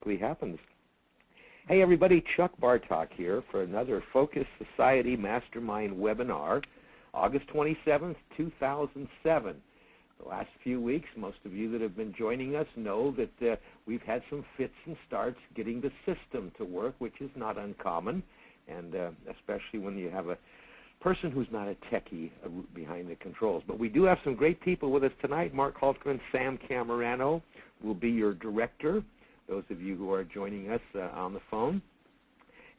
happens. Hey everybody, Chuck Bartok here for another Focus Society Mastermind webinar, August 27th, 2007. The last few weeks, most of you that have been joining us know that we've had some fits and starts getting the system to work, which is not uncommon, and especially when you have a person who's not a techie behind the controls. But we do have some great people with us tonight. Mark Haltgren, Sam Camerano will be your director, those of you who are joining us on the phone,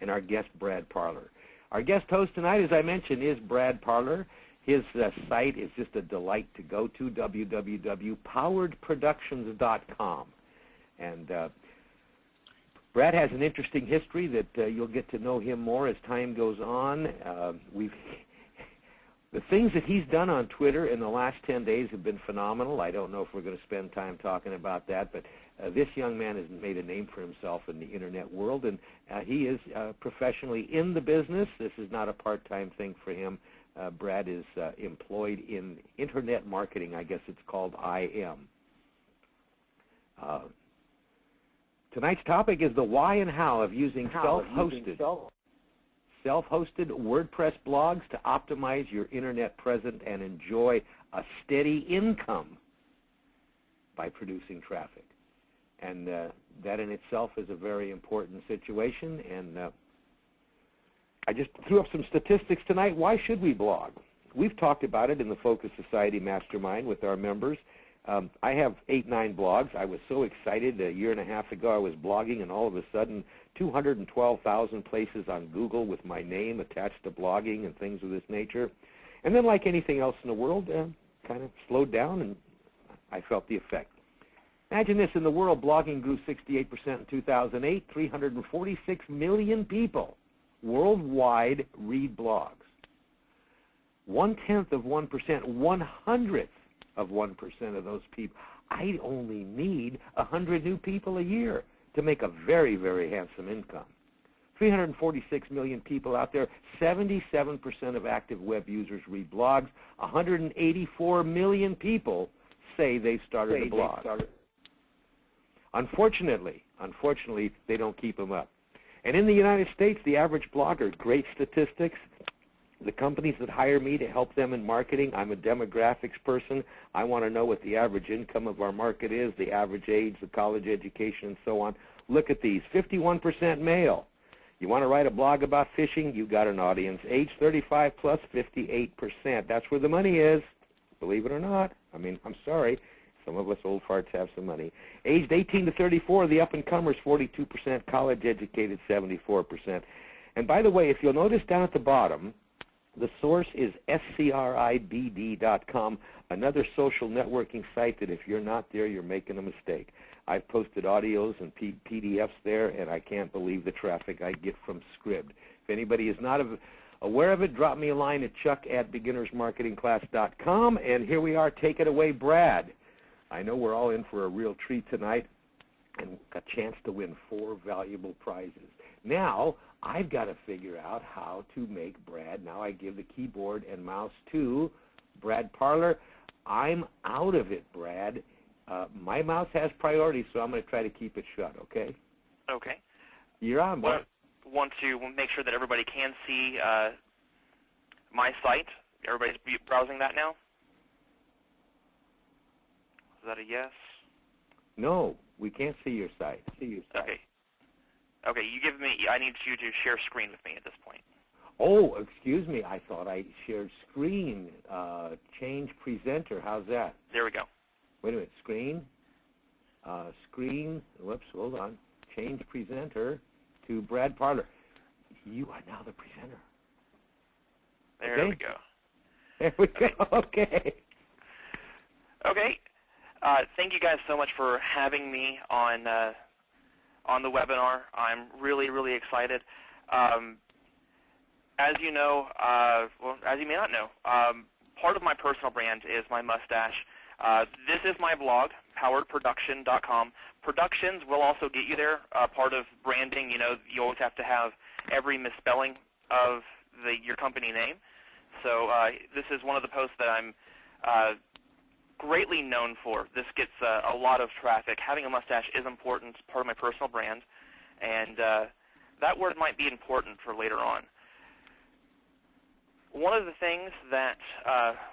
and our guest, Brad Parler. Our guest host tonight, as I mentioned, is Brad Parler. His site is just a delight to go to, www.poweredproductions.com. And Brad has an interesting history that you'll get to know him more as time goes on. The things that he's done on Twitter in the last 10 days have been phenomenal. I don't know if we're going to spend time talking about that, but this young man has made a name for himself in the Internet world, and he is professionally in the business. This is not a part-time thing for him. Brad is employed in Internet marketing. I guess it's called IM. Tonight's topic is the why and how of using self-hosted WordPress blogs to optimize your Internet presence and enjoy a steady income by producing traffic. And that in itself is a very important situation. And I just threw up some statistics tonight. Why should we blog? We've talked about it in the Focus Society Mastermind with our members. I have 8-9 blogs. I was so excited a year and a half ago I was blogging, and all of a sudden 212,000 places on Google with my name attached to blogging and things of this nature. And then like anything else in the world, kind of slowed down, and I felt the effect. Imagine this, in the world, blogging grew 68% in 2008. 346 million people worldwide read blogs. 1/10 of 1%, 1/100th of 1% of those people. I only need 100 new people a year to make a very, very handsome income. 346 million people out there. 77% of active web users read blogs. 184 million people say they've started a blog. Unfortunately, they don't keep them up. And in the United States, the average blogger, great statistics. The companies that hire me to help them in marketing, I'm a demographics person. I want to know what the average income of our market is, the average age, the college education, and so on. Look at these, 51% male. You want to write a blog about fishing, you got an audience. Age 35 plus, 58%. That's where the money is, believe it or not. I mean, I'm sorry. Some of us old farts have some money. Aged 18 to 34, the up-and-comers, 42%. College-educated, 74%. And by the way, if you'll notice down at the bottom, the source is scribd.com, another social networking site that if you're not there, you're making a mistake. I've posted audios and PDFs there, and I can't believe the traffic I get from Scribd. If anybody is not aware of it, drop me a line at chuck@beginnersmarketingclass.com, and here we are. Take it away, Brad. I know we're all in for a real treat tonight and a chance to win 4 valuable prizes. Now, I've got to figure out how to make Brad. Now I give the keyboard and mouse to Brad Parler. I'm out of it, Brad. My mouse has priority, so I'm going to try to keep it shut, okay? Okay. You're on, Brad. Want to make sure that everybody can see my site. Everybody's browsing that now? Is that a yes? No, we can't see your site. Okay. Okay, I need you to share screen with me at this point. Oh, excuse me. I thought I shared screen. Change presenter. How's that? There we go. Wait a minute. Screen. Whoops, hold on. Change presenter to Brad Parler. You are now the presenter. There okay? we go. There we go. Okay. Okay. Thank you guys so much for having me on the webinar. I'm really, really excited. As you know, well, as you may not know, part of my personal brand is my mustache. This is my blog, poweredproduction.com. Productions will also get you there. Part of branding, you know, you always have to have every misspelling of your company name. So this is one of the posts that I'm greatly known for. This gets a lot of traffic. Having a mustache is important. It's part of my personal brand, and that word might be important for later on. One of the things that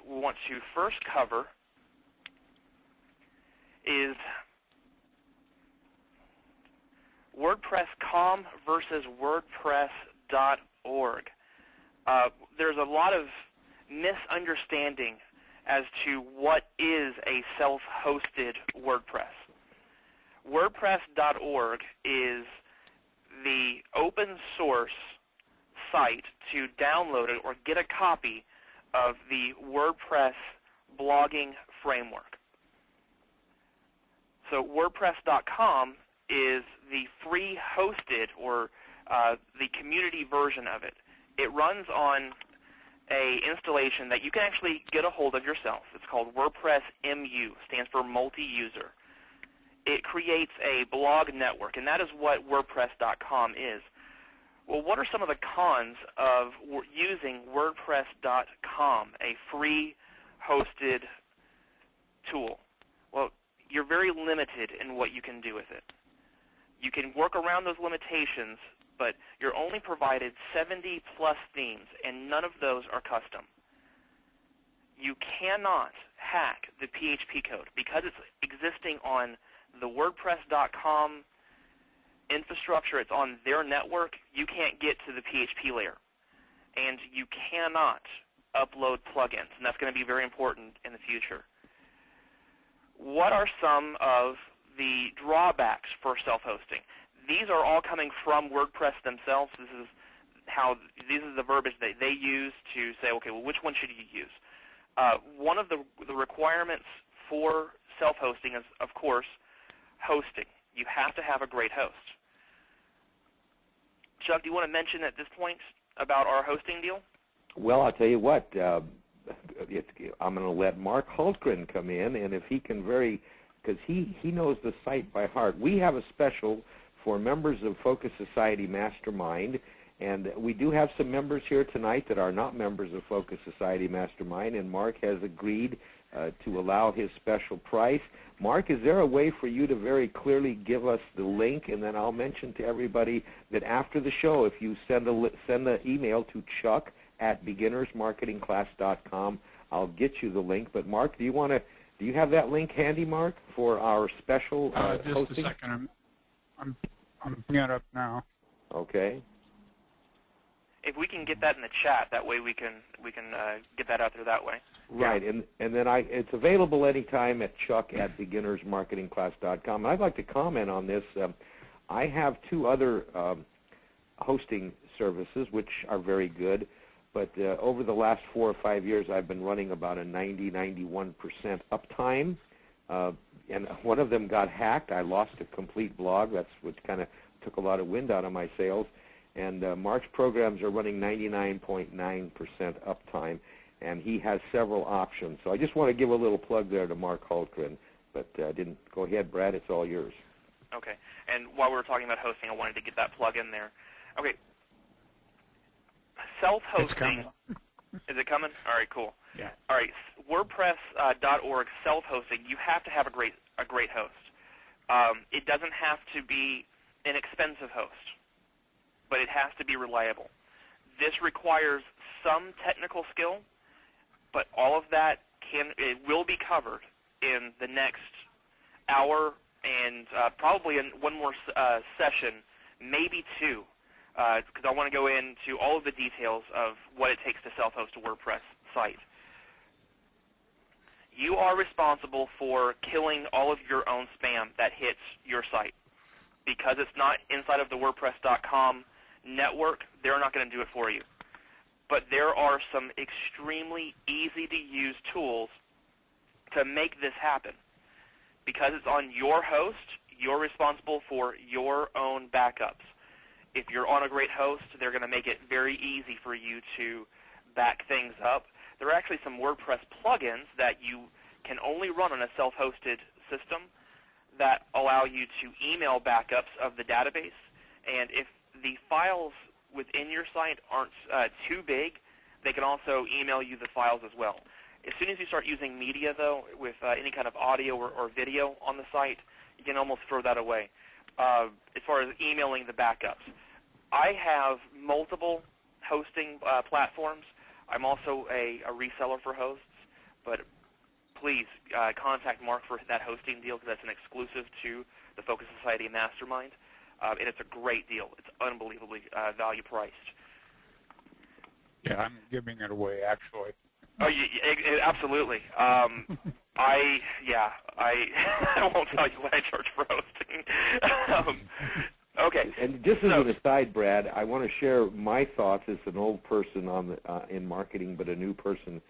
we want to first cover is WordPress.com versus WordPress.org. There's a lot of misunderstanding as to what is a self-hosted WordPress. WordPress.org is the open source site to download it or get a copy of the WordPress blogging framework. So WordPress.com is the free hosted or the community version of it. It runs on a installation that you can actually get a hold of yourself. It's called WordPress MU, stands for multi-user. It creates a blog network, and that is what WordPress.com is. Well, what are some of the cons of using WordPress.com, a free hosted tool? Well, you're very limited in what you can do with it. You can work around those limitations, but you're only provided 70-plus themes, and none of those are custom. You cannot hack the PHP code. Because it's existing on the WordPress.com infrastructure, it's on their network, you can't get to the PHP layer. And you cannot upload plugins, and that's going to be very important in the future. What are some of the drawbacks for self-hosting? These are all coming from WordPress themselves. This is the verbiage that they use to say, okay, well, which one should you use? One of the requirements for self-hosting is, of course, hosting. You have to have a great host. Chuck, do you want to mention at this point about our hosting deal? Well, I'll tell you what. I'm going to let Mark Hultgren come in, and if he can because he knows the site by heart. We have a special for members of Focus Society Mastermind, and we do have some members here tonight that are not members of Focus Society Mastermind, and Mark has agreed to allow his special price. Mark, is there a way for you to very clearly give us the link, and then I'll mention to everybody that after the show, if you send an email to chuck@beginnersmarketingclass.com, I'll get you the link. But Mark, do you have that link handy, Mark, for our special just hosting? a second. I'm bringing it up now. Okay. If we can get that in the chat, that way we can get that out there that way. Right, Yeah. and then it's available anytime at chuck@beginnersmarketingclass.com. And I'd like to comment on this. I have two other hosting services which are very good, but over the last 4 or 5 years I've been running about a 90-91% uptime, and one of them got hacked. I lost a complete blog. That's what kind of took a lot of wind out of my sails. And Mark's programs are running 99.9% uptime, and he has several options. So I just want to give a little plug there to Mark Hultgren, but didn't. Go ahead, Brad. It's all yours. Okay. And while we were talking about hosting, I wanted to get that plug in there. Okay. Self-hosting. Is it coming? All right, cool. Yeah. All right. WordPress.org self-hosting. You have to have a great host. It doesn't have to be an expensive host, but it has to be reliable. This requires some technical skill, but all of that will be covered in the next hour and probably in one more session, maybe two, because I want to go into all of the details of what it takes to self-host a WordPress site. You are responsible for killing all of your own spam that hits your site. Because it's not inside of the WordPress.com network, they're not going to do it for you. But there are some extremely easy-to-use tools to make this happen. Because it's on your host, you're responsible for your own backups. If you're on a great host, they're going to make it very easy for you to back things up. There are actually some WordPress plugins that you can only run on a self-hosted system that allow you to email backups of the database. And if the files within your site aren't too big, they can also email you the files as well. As soon as you start using media, though, with any kind of audio or video on the site, you can almost throw that away. As far as emailing the backups, I have multiple hosting platforms. I'm also a reseller for hosts, but please contact Mark for that hosting deal, because that's an exclusive to the Focus Society Mastermind, and it's a great deal. It's unbelievably value priced. Yeah, I'm giving it away, actually. Oh, absolutely. I won't tell you what I charge for hosting. Okay. And just as an aside, Brad, I want to share my thoughts as an old person on in marketing, but a new person.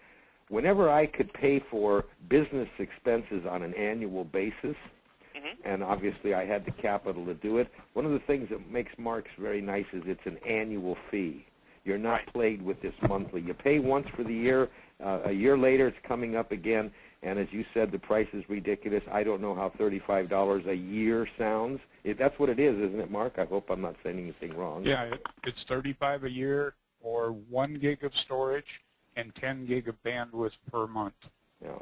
Whenever I could pay for business expenses on an annual basis, and obviously I had the capital to do it, one of the things that makes Mark's very nice is it's an annual fee. You're not plagued with this monthly. You pay once for the year. A year later, it's coming up again. And as you said, the price is ridiculous. I don't know how $35 a year sounds. That's what it is, isn't it, Mark? I hope I'm not saying anything wrong. Yeah, it's $35 a year or 1 gig of storage and 10 gig of bandwidth per month. Yeah.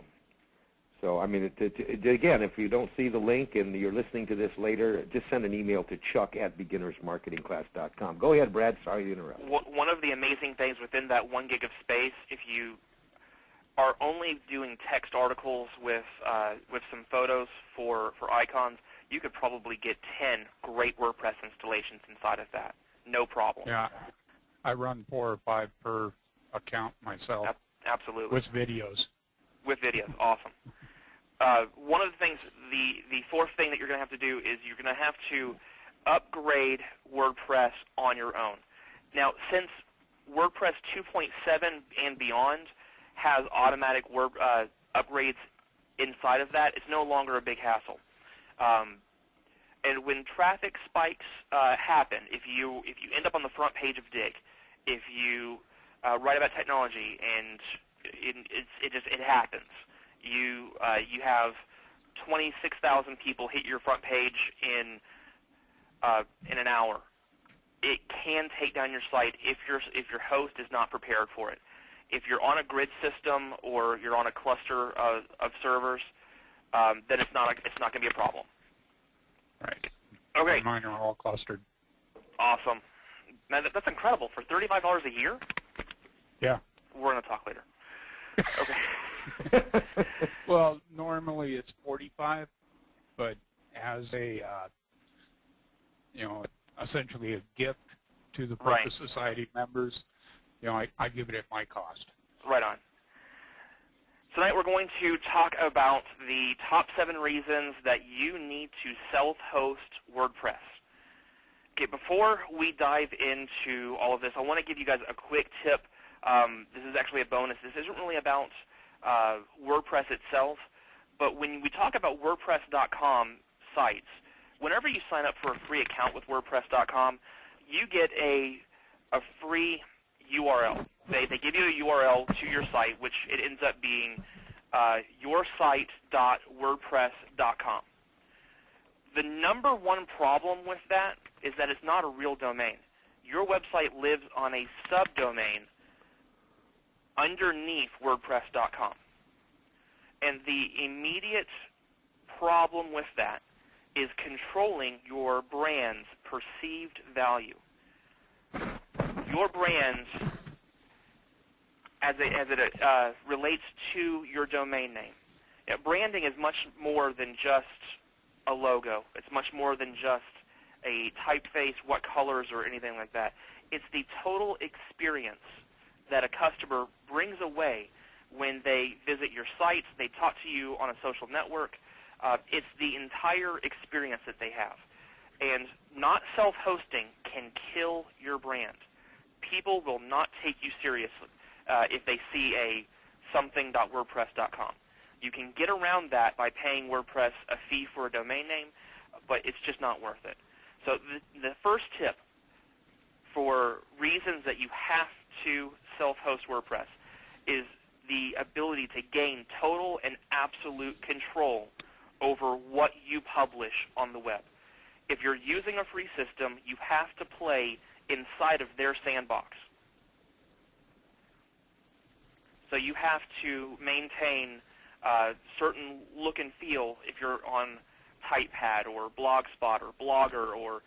So, I mean, again, if you don't see the link and you're listening to this later, just send an email to chuck@beginnersmarketingclass.com. Go ahead, Brad. Sorry to interrupt. One of the amazing things within that 1 gig of space, if you are only doing text articles with some photos for icons, you could probably get 10 great WordPress installations inside of that. No problem. Yeah, I run 4 or 5 per account myself. Absolutely. With videos. With videos, awesome. One of the things, the fourth thing that you're going to have to do is you're going to have to upgrade WordPress on your own. Now, since WordPress 2.7 and beyond has automatic upgrades inside of that, it's no longer a big hassle. And when traffic spikes happen, if you end up on the front page of Dig, if you write about technology and it happens, you have 26,000 people hit your front page in an hour. It can take down your site if your host is not prepared for it. If you're on a grid system or you're on a cluster of servers, then it's not going to be a problem. Right. Okay. Mine are all clustered. Awesome. Now that's incredible for $35 a year. Yeah. We're going to talk later. Okay. Well, normally it's $45, but as a essentially a gift to the Focus Society members, I give it at my cost. Right on. Tonight we're going to talk about the top 7 reasons that you need to self-host WordPress. Okay, before we dive into all of this, I want to give you guys a quick tip. This is actually a bonus. This isn't really about WordPress itself, but when we talk about WordPress.com sites, whenever you sign up for a free account with WordPress.com, you get a free URL. They give you a URL to your site, which it ends up being yoursite.wordpress.com. The number one problem with that is that it's not a real domain. Your website lives on a subdomain underneath WordPress.com. And the immediate problem with that is controlling your brand's perceived value. Your brand's, as it relates to your domain name. Branding is much more than just a logo. It's much more than just a typeface, what colors, or anything like that. It's the total experience that a customer brings away when they visit your site, they talk to you on a social network. It's the entire experience that they have. And not self-hosting can kill your brand. People will not take you seriously if they see a something.wordpress.com. You can get around that by paying WordPress a fee for a domain name, but it's just not worth it. So the first tip for reasons that you have to self-host WordPress is the ability to gain total and absolute control over what you publish on the web. If you're using a free system, you have to play inside of their sandbox. So you have to maintain certain look and feel if you're on TypePad or Blogspot or Blogger or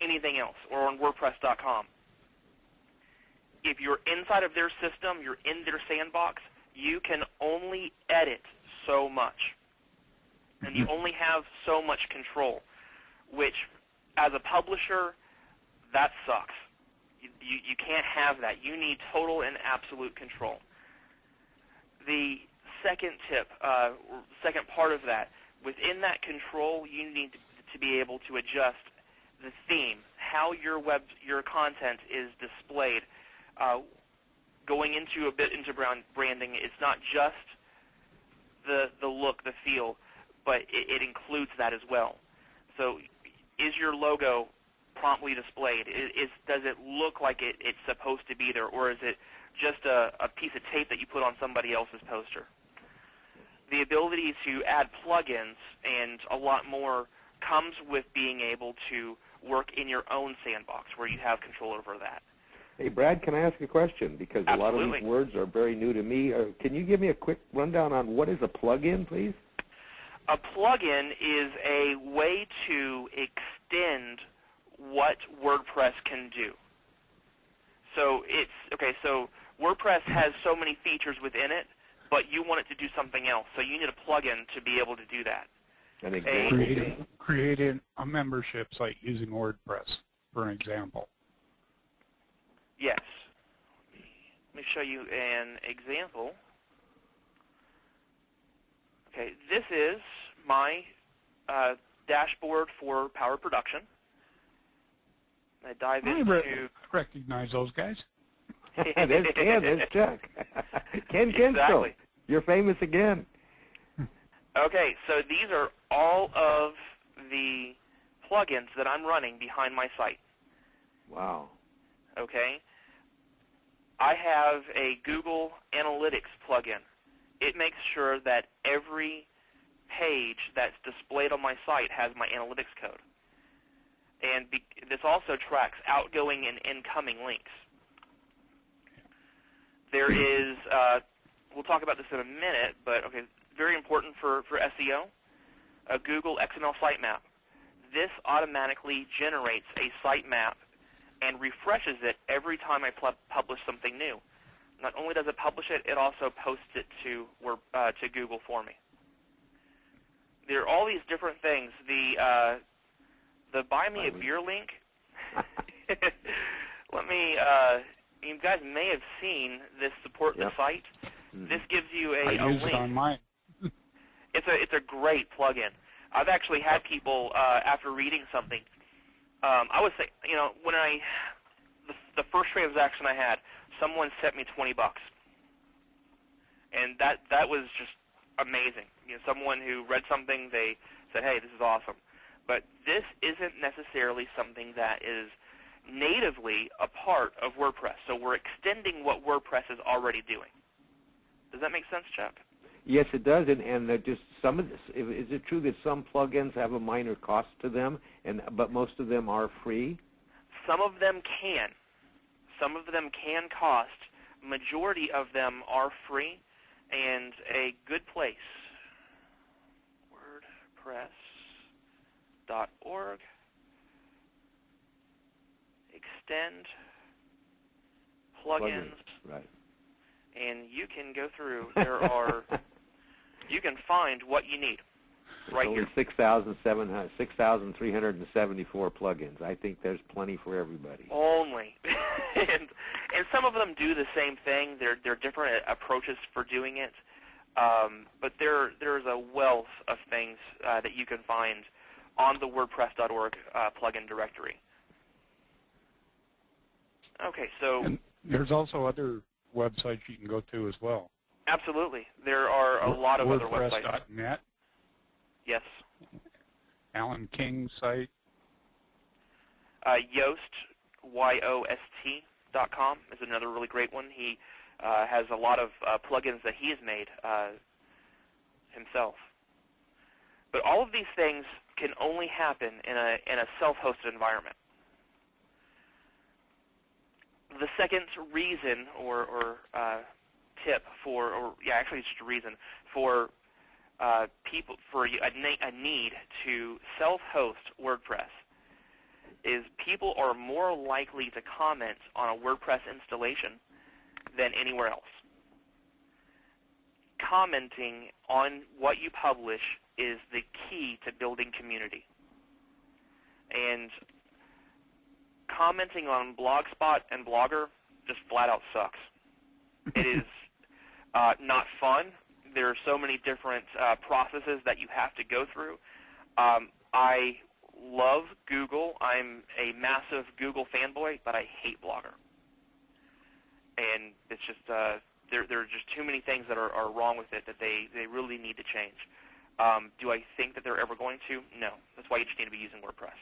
anything else, or on WordPress.com. If you're inside of their system, you're in their sandbox, you can only edit so much. And you only have so much control, which, as a publisher, that sucks. You can't have that. You need total and absolute control. The second tip, second part of that, within that control, you need to be able to adjust the theme, how your content is displayed. Going into a bit into branding, it's not just the look, the feel, but it includes that as well. So is your logo promptly displayed? Does it look like it's supposed to be there, or is it just a piece of tape that you put on somebody else's poster? The ability to add plugins and a lot more comes with being able to work in your own sandbox where you have control over that. Hey, Brad, can I ask a question? Because a lot of these words are very new to me. Can you give me a quick rundown on what is a plugin, please? A plugin is a way to extend what WordPress can do. So so WordPress has so many features within it, but you want it to do something else. So you need a plugin to be able to do that. An example? Creating a membership site using WordPress, for an example. Yes. Let me show you an example. Okay, this is my dashboard for Power Production. I dive into... I recognize those guys. There's Ken, there's Chuck. Ken Kinstro, exactly. You're famous again. Okay, so these are all of the plugins that I'm running behind my site. Wow. Okay? I have a Google Analytics plugin. It makes sure that every page that's displayed on my site has my analytics code. And this also tracks outgoing and incoming links. There is, we'll talk about this in a minute, but okay, very important for SEO, a Google XML sitemap. This automatically generates a sitemap and refreshes it every time I publish something new. Not only does it publish it, it also posts it to Google for me. There are all these different things. The Buy Me a Beer link. Let me. You guys may have seen this support the site. This gives you a I use link. it on mine. It's a great plugin. I've actually had people after reading something. I would say, when the first transaction I had, someone sent me $20, and that was just amazing. Someone who read something, they said, "Hey, this is awesome." But this isn't necessarily something that is natively a part of WordPress. So we're extending what WordPress is already doing. Does that make sense, Chuck? Yes, it does. And just some of this, is it true that some plugins have a minor cost to them, but most of them are free? Some of them can. Some of them can cost. Majority of them are free, and a good place. WordPress.org. Extend plugins. Right. And you can go through. There are. You can find what you need right only here. 6,374 plugins. I think there's plenty for everybody. Only. and some of them do the same thing. They're different approaches for doing it. But there's a wealth of things that you can find on the WordPress.org plugin directory. Okay, so... And there's also other websites you can go to as well. Absolutely. There are a lot of other websites. WordPress.net. Yes. Alan King's site. Yoast, YOST.com is another really great one. He has a lot of plugins that he has made himself. But all of these things can only happen in a self-hosted environment. The second reason or tip for, or yeah, actually it's just a reason for people, for a need to self-host WordPress is people are more likely to comment on a WordPress installation than anywhere else. Commenting on what you publish is the key to building community. And commenting on Blogspot and Blogger just flat out sucks. It is not fun. There are so many different processes that you have to go through. I love Google. I'm a massive Google fanboy, but I hate Blogger. And it's just there are just too many things that are wrong with it that they really need to change. Do I think that they're ever going to? No. That's why you just need to be using WordPress.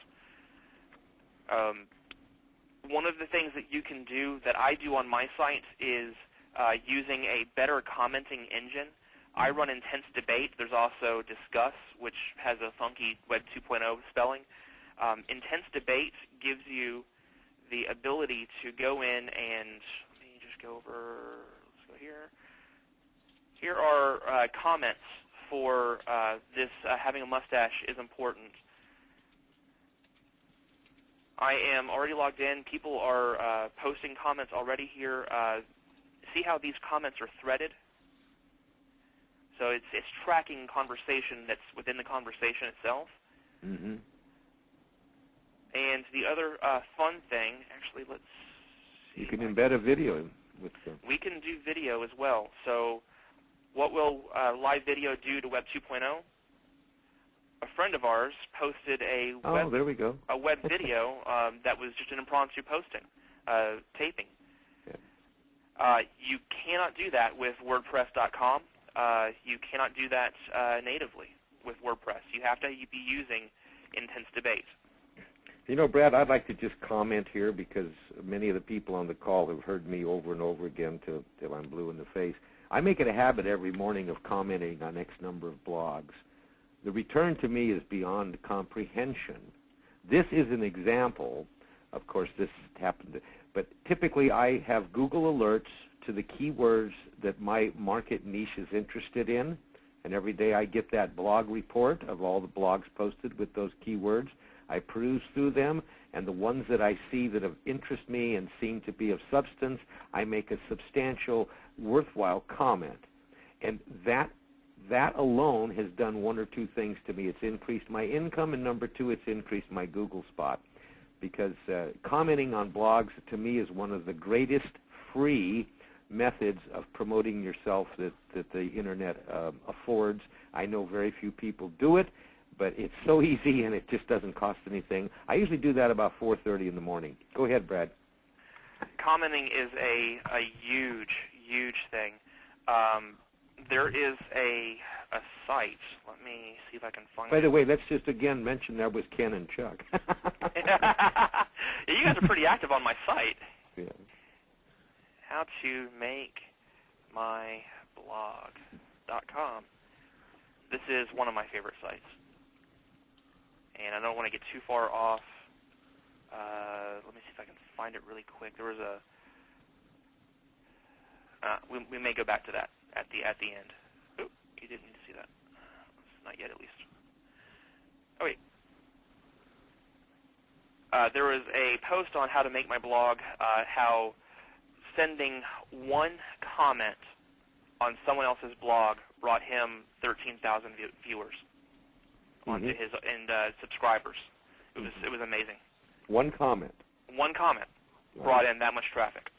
One of the things that you can do that I do on my site is using a better commenting engine. I run Intense Debate. There's also Discuss, which has a funky Web 2.0 spelling. Intense Debate gives you the ability to go in and, let me just go over, let's go here. Here are comments for this having a mustache is important. I am already logged in. People are posting comments already here. See how these comments are threaded? So it's tracking conversation that's within the conversation itself. Mm-hmm. And the other fun thing, actually, let's see. You can embed a video with them. We can do video as well. So what will live video do to Web 2.0? A friend of ours posted a web, there we go. a web video that was just an impromptu posting, taping. Yeah. You cannot do that with WordPress.com. You cannot do that natively with WordPress. You have to be using Intense Debate. You know, Brad, I'd like to just comment here because many of the people on the call have heard me over and over again till I'm blue in the face. I make it a habit every morning of commenting on X number of blogs. The return to me is beyond comprehension. This is an example. Of course, this happened, but typically I have Google alerts to the keywords that my market niche is interested in, and every day I get that blog report of all the blogs posted with those keywords. I peruse through them, and the ones that I see that have interest me and seem to be of substance, I make a substantial, worthwhile comment. And that alone has done one or two things to me. It's increased my income, and number two, it's increased my Google spot. Because commenting on blogs, to me, is one of the greatest free methods of promoting yourself that the Internet affords. I know very few people do it, but it's so easy, and it just doesn't cost anything. I usually do that about 4:30 in the morning. Go ahead, Brad. Commenting is a huge, huge thing. There is a site. Let me see if I can find it. By the way, let's just again mention that was Ken and Chuck. Yeah, you guys are pretty active on my site. Yeah. How to make my blog.com. This is one of my favorite sites. And I don't want to get too far off. Let me see if I can find it really quick. There was a... we may go back to that at the end. Oop, you didn't need to see that. Not yet, at least. Oh, wait. There was a post on how to make my blog, how sending one comment on someone else's blog brought him 13,000 viewers onto his and subscribers. It was amazing. One comment. One comment brought in that much traffic.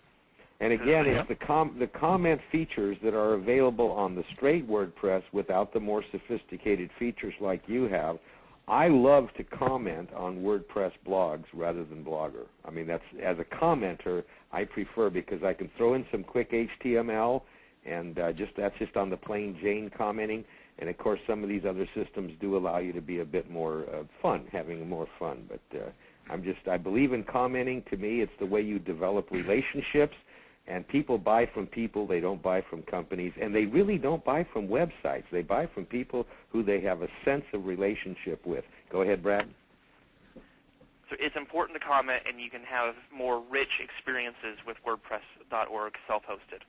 And again, it's the comment features that are available on the straight WordPress without the more sophisticated features like you have. I love to comment on WordPress blogs rather than Blogger. I mean, that's, as a commenter, I prefer, because I can throw in some quick HTML, and that's just on the plain Jane commenting. And of course, some of these other systems do allow you to be a bit more fun, having more fun. But I believe in commenting. To me, it's the way you develop relationships. And people buy from people, they don't buy from companies, and they really don't buy from websites. They buy from people who they have a sense of relationship with. Go ahead, Brad. So it's important to comment, and you can have more rich experiences with WordPress.org self-hosted.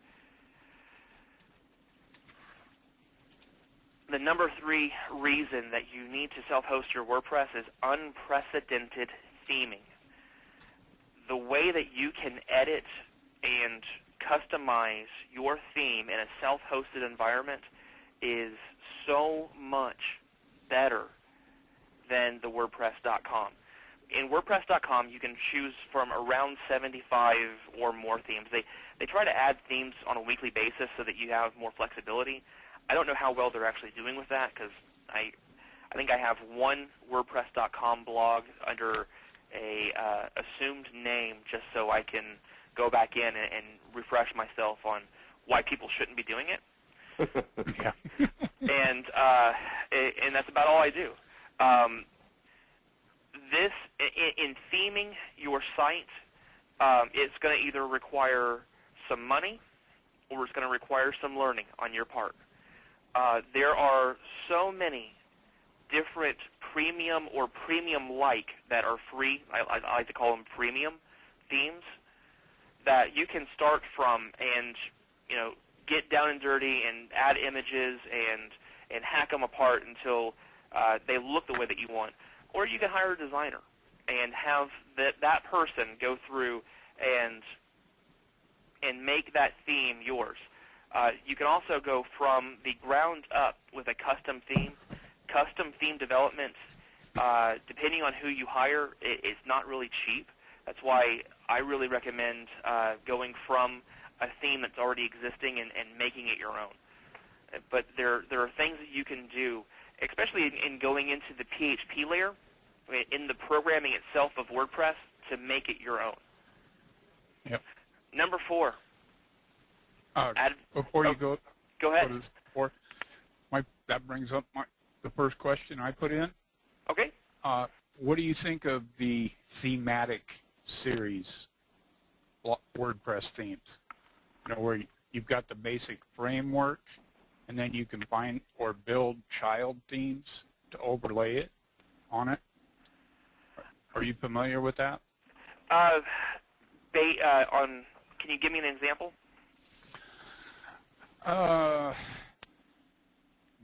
the number 3 reason that you need to self-host your WordPress is unprecedented theming. The way that you can edit and customize your theme in a self-hosted environment is so much better than the WordPress.com. In WordPress.com, you can choose from around 75 or more themes. They try to add themes on a weekly basis so that you have more flexibility. I don't know how well they're actually doing with that, because I think I have one WordPress.com blog under a assumed name just so I can go back in and refresh myself on why people shouldn't be doing it. Yeah. And that's about all I do. This in theming your site, it's going to either require some money or it's going to require some learning on your part. There are so many different premium or premium-like that are free. I like to call them premium themes that you can start from and get down and dirty and add images and hack them apart until they look the way that you want. Or you can hire a designer and have that person go through and make that theme yours. You can also go from the ground up with a custom theme. Custom theme development, depending on who you hire, it's not really cheap. That's why I really recommend going from a theme that's already existing and making it your own. But there are things that you can do, especially in going into the PHP layer, in the programming itself of WordPress, to make it your own. Yep. Number 4. Before you go ahead. That brings up the first question I put in. Okay. What do you think of the thematic series WordPress themes? Where you've got the basic framework, and then you can find or build child themes to overlay it on it. Are you familiar with that? Can you give me an example?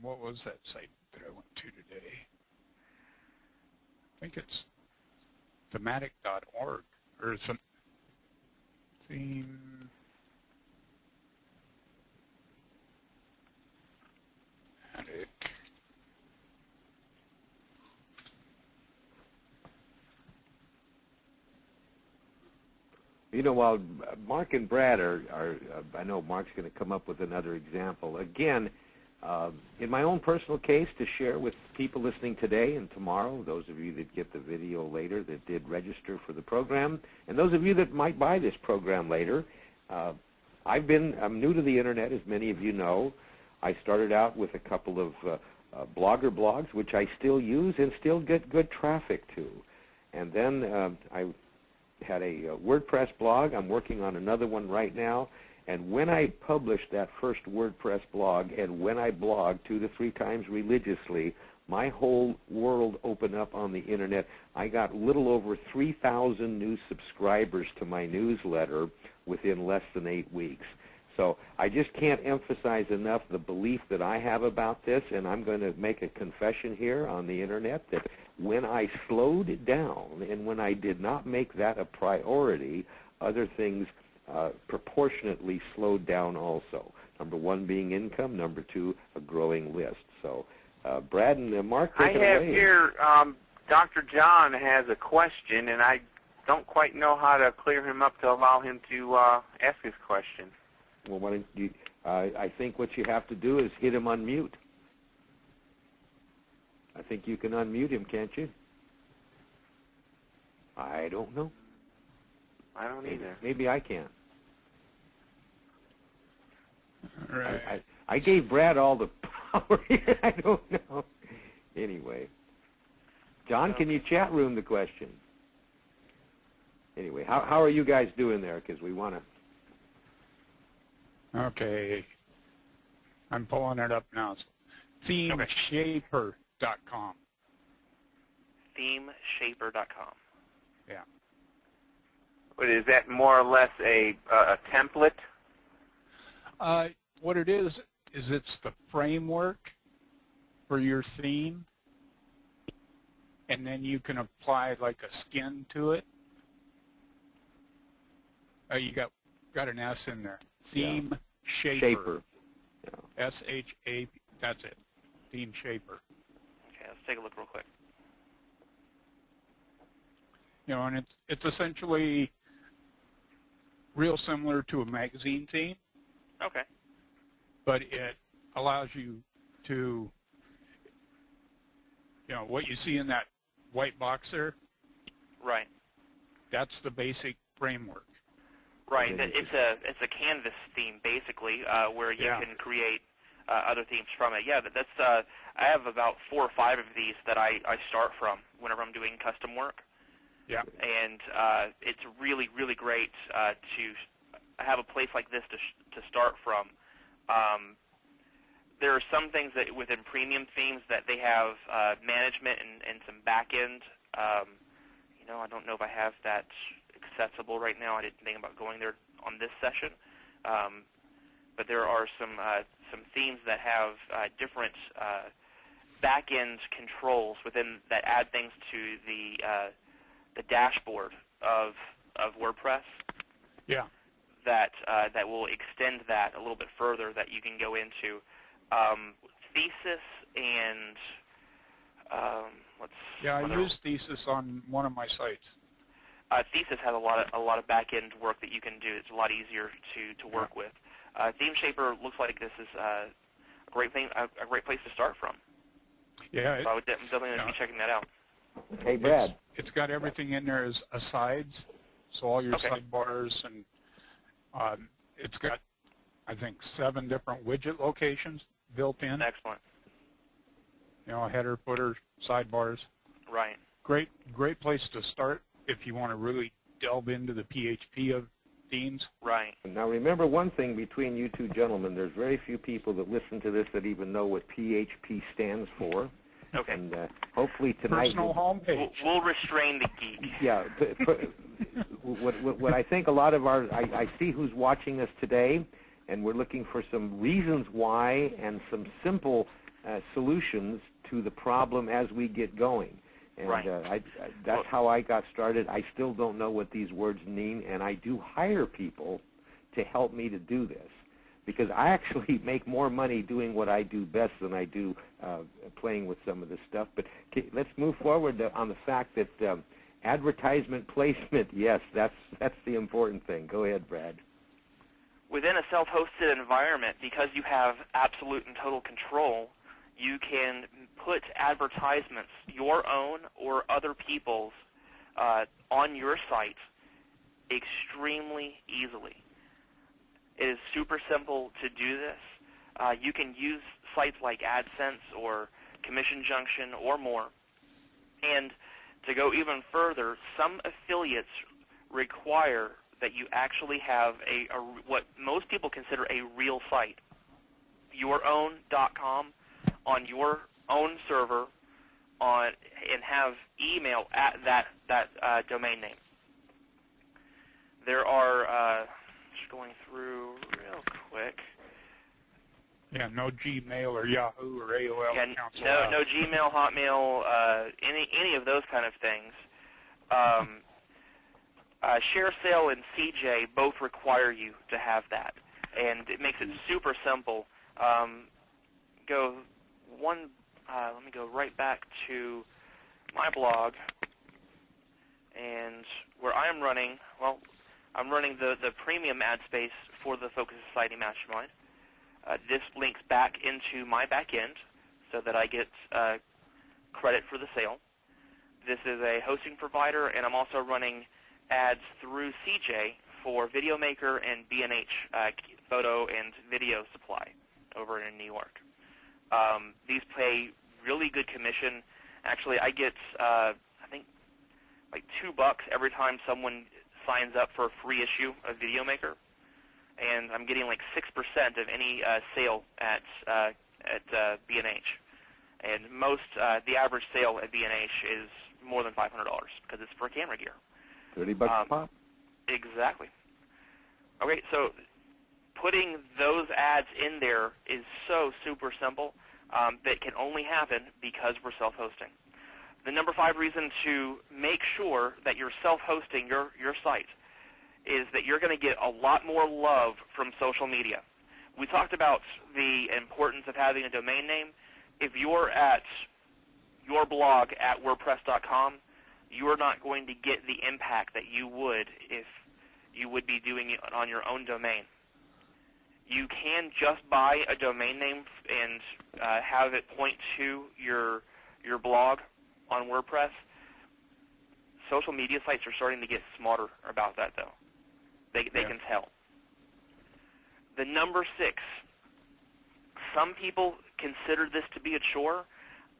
What was that site that I went to today? I think it's thematic.org or some theme. While Mark and Brad are I know Mark's going to come up with another example. Again, in my own personal case, to share with people listening today and tomorrow, those of you that get the video later that did register for the program, and those of you that might buy this program later, I'm new to the Internet, as many of you know. I started out with a couple of blogger blogs, which I still use and still get good traffic to. And then I had a WordPress blog. I'm working on another one right now. And when I published that first WordPress blog, and when I blog 2 to 3 times religiously, my whole world opened up on the Internet. I got little over 3,000 new subscribers to my newsletter within less than 8 weeks. So I just can't emphasize enough the belief that I have about this, and I'm going to make a confession here on the Internet that when I slowed down and when I did not make that a priority, other things proportionately slowed down also. Number 1 being income, number 2, a growing list. So Brad and Mark, take it away. I have here, Dr. John has a question, and I don't quite know how to clear him up to allow him to ask his question. Well, why don't you, I think what you have to do is hit him on mute. I think you can unmute him, can't you? I don't know. I don't either. Maybe I can. All right. I gave Brad all the power here. I don't know. Anyway. John, can you chat room the question? Anyway, how are you guys doing there? Because we want to... Okay. I'm pulling it up now. Themeshaper.com. Themeshaper.com. Yeah. But is that more or less a template? What it is it's the framework, for your theme, and then you can apply like a skin to it. Oh, you got an S in there. Theme Shaper. Yeah. S-H-A-P. That's it. Theme Shaper. Okay, let's take a look real quick. You know, and it's essentially real similar to a magazine theme. Okay. But it allows you to, you know, what you see in that white box there, Right. that's the basic framework. Right. It's a canvas theme basically, where you can create other themes from it. Yeah, that's. I have about 4 or 5 of these that I start from whenever I'm doing custom work. Yeah. And it's really, really great to have a place like this to start from. There are some things that within premium themes that they have management and some back end. You know, I don't know if I have that accessible right now. I didn't think about going there on this session. But there are some themes that have different back end controls within that add things to the dashboard of WordPress. Yeah. That will extend that a little bit further, that you can go into. Thesis and I use Thesis on one of my sites. Thesis has a lot of back end work that you can do. It's a lot easier to work with. Theme Shaper looks like this is a great place to start from. Yeah. So I would definitely be checking that out. Hey, Brad. It's got everything in there as asides, so all your sidebars, and it's got, I think, 7 different widget locations built in. Excellent. You know, header, footer, sidebars. Right. Great place to start if you want to really delve into the PHP of themes. Right. Now remember one thing between you two gentlemen, there's very few people that listen to this that even know what PHP stands for. Okay. And hopefully tonight... Personal homepage. We'll restrain the geek. Yeah. What I think a lot of I see who's watching us today, and we're looking for some reasons why and some simple solutions to the problem as we get going. And right. That's how I got started. I still don't know what these words mean, and I do hire people to help me to do this, because I actually make more money doing what I do best than I do playing with some of this stuff. But let's move forward on the fact that advertisement placement, yes, that's the important thing. Go ahead, Brad. Within a self-hosted environment, because you have absolute and total control, you can put advertisements, your own or other people's, on your site extremely easily. It is super simple to do this. You can use sites like AdSense or Commission Junction or more. And to go even further, some affiliates require that you actually have what most people consider a real site, yourown.com, on your own server, and have email at that domain name. There are, just going through real quick. Yeah, no Gmail or Yahoo or AOL accounts. No Gmail, Hotmail, any of those kind of things. ShareSale and CJ both require you to have that, and it makes it super simple. Let me go right back to my blog, and where I'm running, I'm running the premium ad space for the Focus Society Mastermind. This links back into my back end so that I get credit for the sale. This is a hosting provider, and I'm also running ads through CJ for Video Maker and B&H photo and video supply over in New York. These pay really good commission. Actually, I get, I think, like $2 every time someone signs up for a free issue of Video Maker, and I'm getting like 6% of any sale at B&H. And the average sale at B&H is more than $500 because it's for camera gear. $30 a pop. Exactly. Okay, so putting those ads in there is so super simple. that can only happen because we're self-hosting. The number 5 reason to make sure that you're self-hosting your site is that you're going to get a lot more love from social media. We talked about the importance of having a domain name. If you're at your blog at WordPress.com, you are not going to get the impact that you would if you would be doing it on your own domain. You can just buy a domain name and have it point to your blog on WordPress. Social media sites are starting to get smarter about that, though. They can tell. The number 6, some people consider this to be a chore.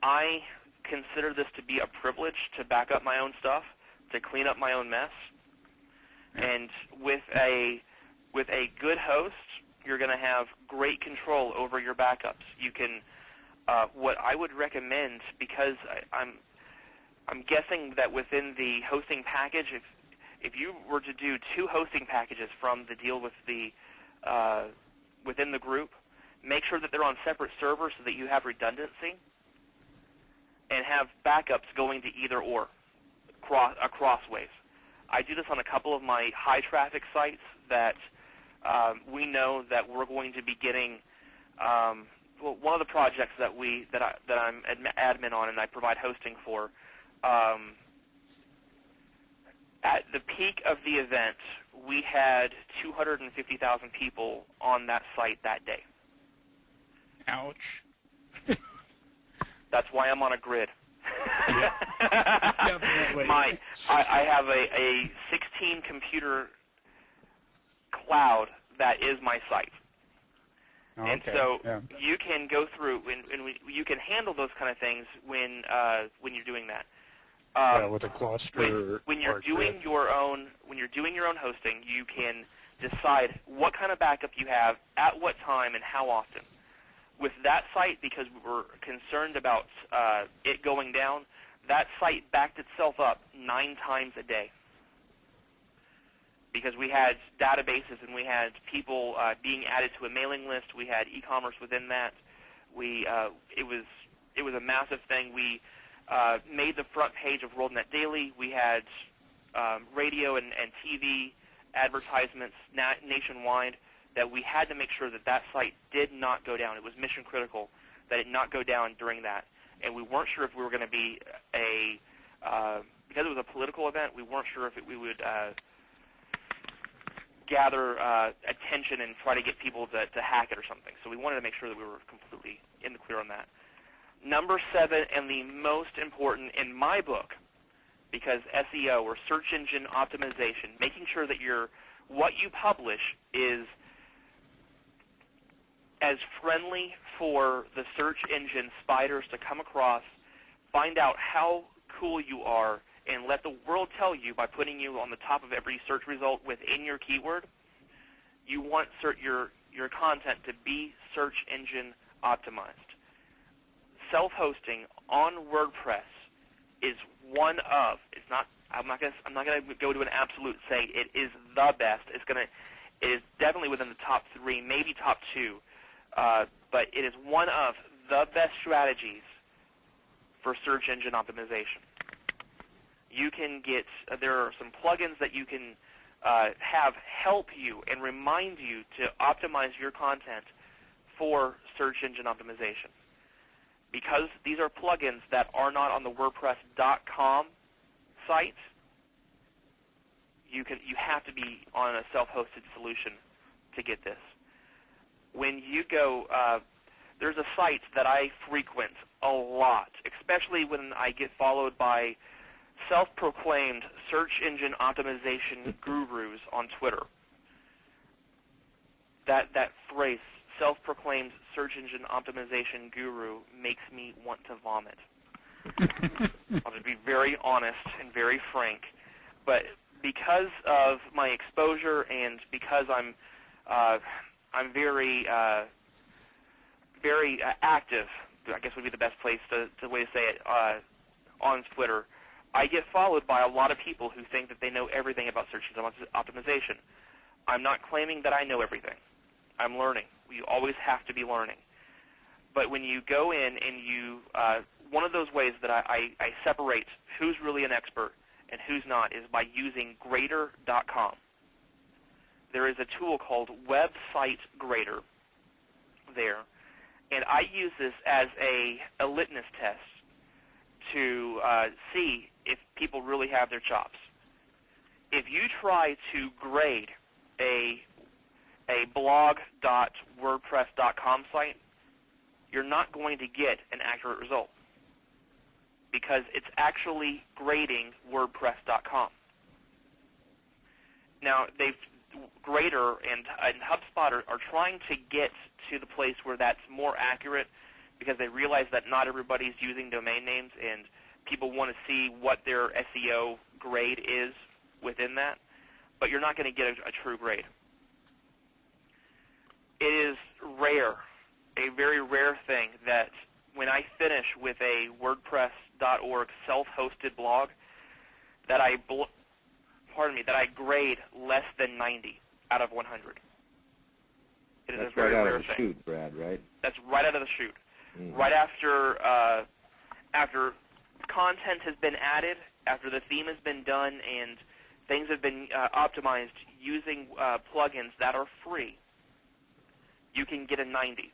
I consider this to be a privilege to back up my own stuff, to clean up my own mess. And with a good host, you're going to have great control over your backups. You can, what I would recommend, because I'm guessing that within the hosting package, if you were to do 2 hosting packages from the deal with the within the group, make sure that they're on separate servers so that you have redundancy, and have backups going to either or, crossways. I do this on a couple of my high traffic sites that we know that we're going to be getting. Well, one of the projects that I'm admin on and I provide hosting for. At the peak of the event, we had 250,000 people on that site that day. Ouch. That's why I'm on a grid. Yeah, definitely. I have a 16-computer cloud that is my site. Oh, and okay. so Yeah. you can go through, and you can handle those kind of things when you're doing that. With a cluster. When you're doing your own hosting, you can decide what kind of backup you have, at what time, and how often. With that site, because we were concerned about it going down, that site backed itself up 9 times a day. Because we had databases and we had people being added to a mailing list. We had e-commerce within that. It was a massive thing. We made the front page of WorldNet Daily. We had radio and TV advertisements nationwide that we had to make sure that that site did not go down. It was mission critical that it not go down during that. And we weren't sure if we were going to be because it was a political event, we weren't sure if we would gather attention and try to get people to hack it or something. So we wanted to make sure that we were completely in the clear on that. Number 7, and the most important in my book, because SEO, or search engine optimization, making sure that what you publish is as friendly for the search engine spiders to come across, find out how cool you are, and let the world tell you by putting you on the top of every search result within your keyword. You want your content to be search engine optimized. Self-hosting on WordPress is one of. It's not. I'm not going to go to an absolute say it is the best. It is definitely within the top 3, maybe top 2, but it is one of the best strategies for search engine optimization. You can get, there are some plugins that you can have help you and remind you to optimize your content for search engine optimization. Because these are plugins that are not on the WordPress.com site, you have to be on a self-hosted solution to get this. When you go, there's a site that I frequent a lot, especially when I get followed by self-proclaimed search engine optimization gurus on Twitter. That phrase, self-proclaimed search engine optimization guru, makes me want to vomit. I'll just be very honest and very frank. But because of my exposure and because I'm very active, I guess would be the best way to say it, on Twitter, I get followed by a lot of people who think that they know everything about search engine optimization. I'm not claiming that I know everything. I'm learning. We always have to be learning. But when you go in and you, one of those ways that I separate who's really an expert and who's not is by using grader.com. There is a tool called Website Grader there, and I use this as a litmus test to see if people really have their chops. If you try to grade a blog.wordpress.com site, you're not going to get an accurate result because it's actually grading WordPress.com. Now, Grader and HubSpot are trying to get to the place where that's more accurate because they realize that not everybody's using domain names and people want to see what their SEO grade is within that, but you're not going to get a true grade. It is rare, a very rare thing, that when I finish with a WordPress.org self-hosted blog, that I grade less than 90 out of 100. It is That's a very right out rare of the thing. chute, Brad, right? That's right out of the chute. Mm. Right after content has been added, after the theme has been done, and things have been optimized using plugins that are free, you can get a 90.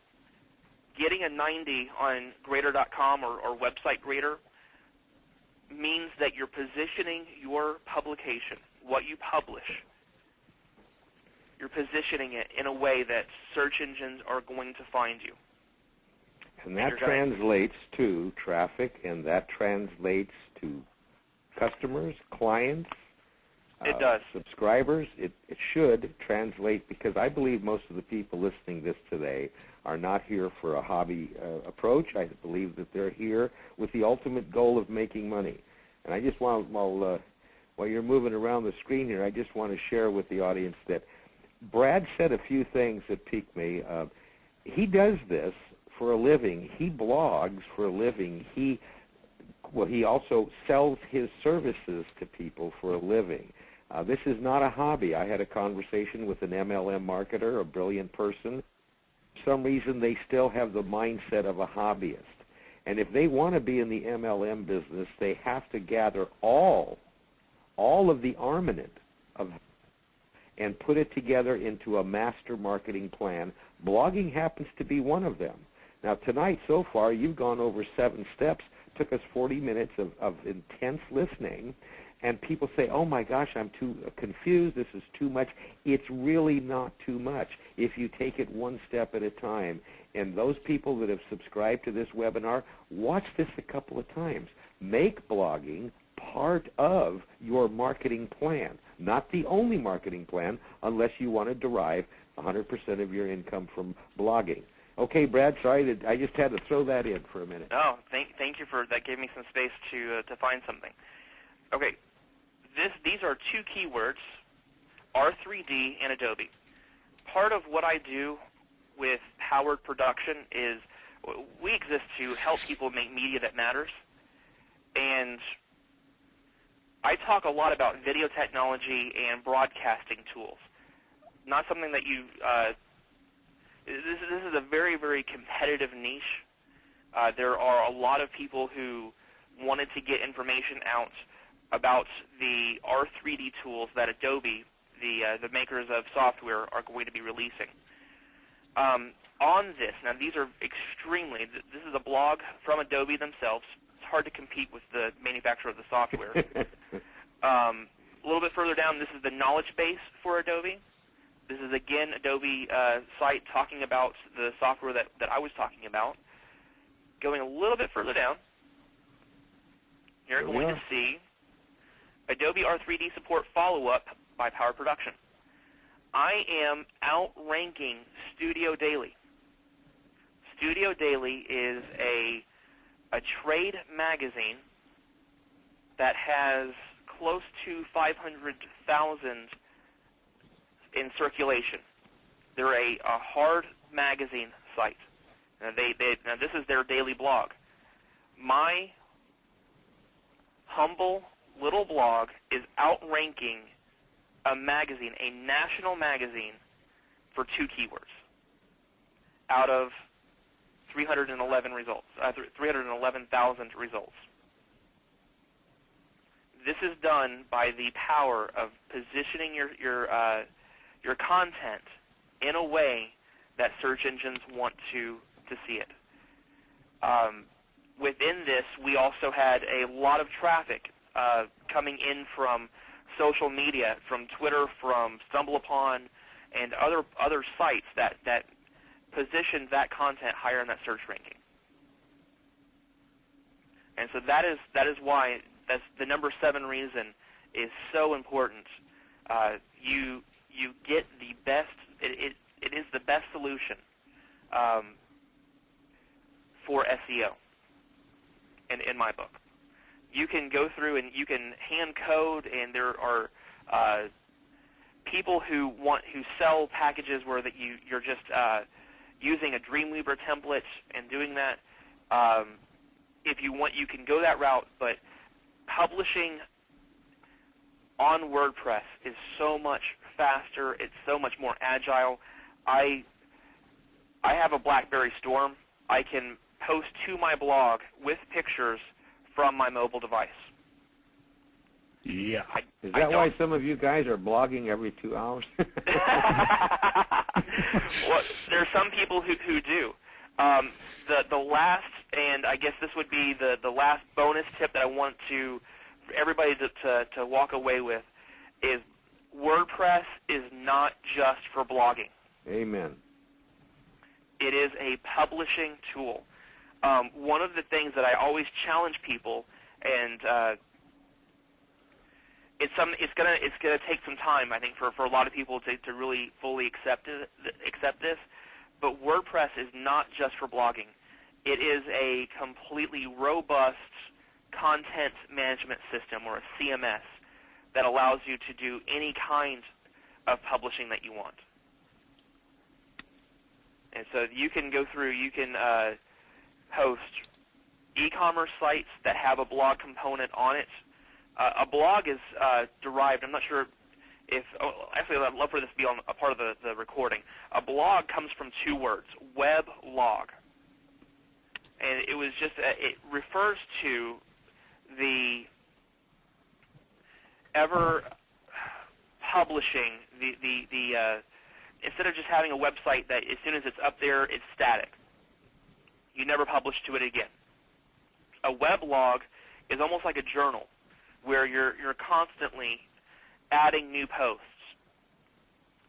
Getting a 90 on Grader.com or Website Grader means that you're positioning your publication, what you publish, you're positioning it in a way that search engines are going to find you. And that translates to traffic, and that translates to customers, clients, it does. Subscribers. It should translate, because I believe most of the people listening this today are not here for a hobby approach. I believe that they're here with the ultimate goal of making money. And I just want, while you're moving around the screen here, I just want to share with the audience that Brad said a few things that piqued me. He does this for a living. He blogs for a living. He also sells his services to people for a living. This is not a hobby. I had a conversation with an MLM marketer, a brilliant person. For some reason, they still have the mindset of a hobbyist. And if they want to be in the MLM business, they have to gather all of the armament and put it together into a master marketing plan. Blogging happens to be one of them. Now, tonight, so far, you've gone over 7 steps. Took us 40 minutes of intense listening. And people say, oh, my gosh, I'm too confused. This is too much. It's really not too much if you take it one step at a time. And those people that have subscribed to this webinar, watch this a couple of times. Make blogging part of your marketing plan, not the only marketing plan, unless you want to derive 100% of your income from blogging. Okay, Brad, sorry, I just had to throw that in for a minute. No, thank you for that. Gave me some space to find something. Okay, these are 2 keywords, R3D and Adobe. Part of what I do with Howard Production is we exist to help people make media that matters, and I talk a lot about video technology and broadcasting tools. Not something that you this is a very, very competitive niche. There are a lot of people who wanted to get information out about the R3D tools that Adobe, the makers of software, are going to be releasing. On this, now these are this is a blog from Adobe themselves. It's hard to compete with the manufacturer of the software. A little bit further down, this is the knowledge base for Adobe. This is, again, Adobe site talking about the software that I was talking about. Going a little bit further down, you're going to see Adobe R3D support follow-up by Power Production. I am outranking Studio Daily. Studio Daily is a trade magazine that has close to 500,000 in circulation. They're a hard magazine site. Now, now this is their daily blog. My humble little blog is outranking a magazine, a national magazine, for 2 keywords out of 311 results, 311,000 results. This is done by the power of positioning your content in a way that search engines want to see it. Within this, we also had a lot of traffic coming in from social media, from Twitter, from StumbleUpon, and other sites that positioned that content higher in that search ranking. And so that is why that's the number 7 reason is so important. You get the best. It is the best solution for SEO. In my book, you can go through and you can hand code, and there are people who sell packages where that you're just using a Dreamweaver template and doing that. If you want, you can go that route, but publishing on WordPress is so much faster. It's so much more agile. I have a BlackBerry Storm. I can post to my blog with pictures from my mobile device. Yeah. Is that why some of you guys are blogging every 2 hours? Well, there are some people who do. The last, and I guess this would be the last bonus tip that I want everybody to walk away with, is WordPress is not just for blogging. Amen. It is a publishing tool. One of the things that I always challenge people, and it's gonna take some time, I think, for a lot of people to really fully accept this. But WordPress is not just for blogging. It is a completely robust content management system, or a CMS, that allows you to do any kind of publishing that you want. And so you can go through, you can host e-commerce sites that have a blog component on it. A blog is derived, I'm not sure if, actually I'd love for this to be on a part of the recording. A blog comes from 2 words, web log. And it was just, it refers to the ever publishing, instead of just having a website that as soon as it's up there, it's static. You never publish to it again. A weblog is almost like a journal, where you're constantly adding new posts.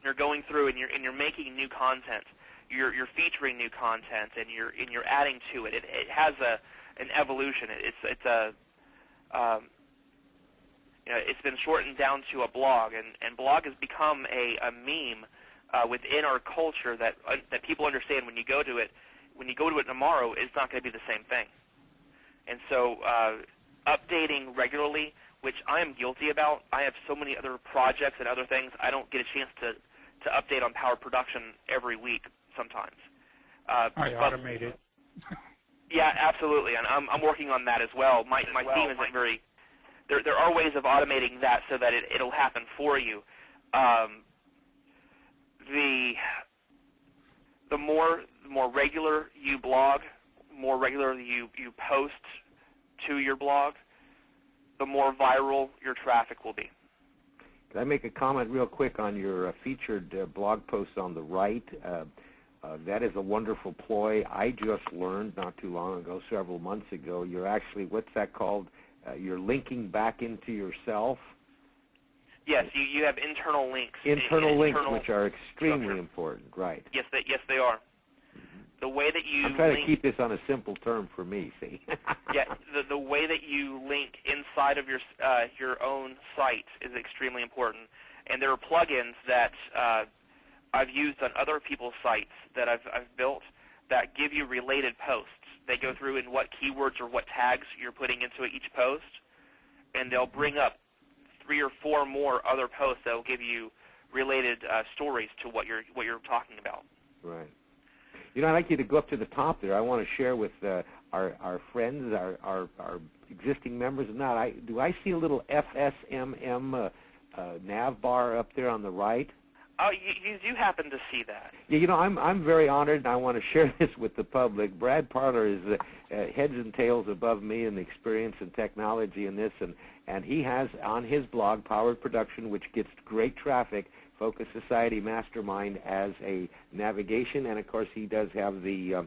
You're going through and you're making new content. You're featuring new content, and you're adding to it. It has an evolution. It's been shortened down to a blog, and blog has become a meme within our culture that people understand. When you go to it tomorrow, it's not going to be the same thing. And so updating regularly, which I am guilty about. I have so many other projects and other things. I don't get a chance to update on Power Production every week sometimes. I automate it. Yeah, absolutely, and I'm working on that as well. My team isn't very. There are ways of automating that so that it'll happen for you. The more regular you blog, more regularly you post to your blog, the more viral your traffic will be. Can I make a comment real quick on your featured blog post on the right? That is a wonderful ploy. I just learned not too long ago, several months ago, you're actually, what's that called? You're linking back into yourself. Yes, you have internal links. Internal links, which are extremely important, right? Yes, they are. The way that you I'm trying to keep this on a simple term for me, see? Yeah, the way that you link inside of your own site is extremely important. And there are plugins that I've used on other people's sites that I've built that give you related posts. They go through in what keywords or what tags you're putting into each post, and they'll bring up 3 or 4 more other posts that will give you related stories to what you're talking about. Right. You know, I'd like you to go up to the top there. I want to share with our friends, our existing members. Do I see a little FSMM nav bar up there on the right? Oh, you do happen to see that. Yeah, you know, I'm very honored, and I want to share this with the public. Brad Parler is heads and tails above me in the experience and technology in this, and he has on his blog, Powered Production, which gets great traffic, Focus Society Mastermind as a navigation, and of course he does have the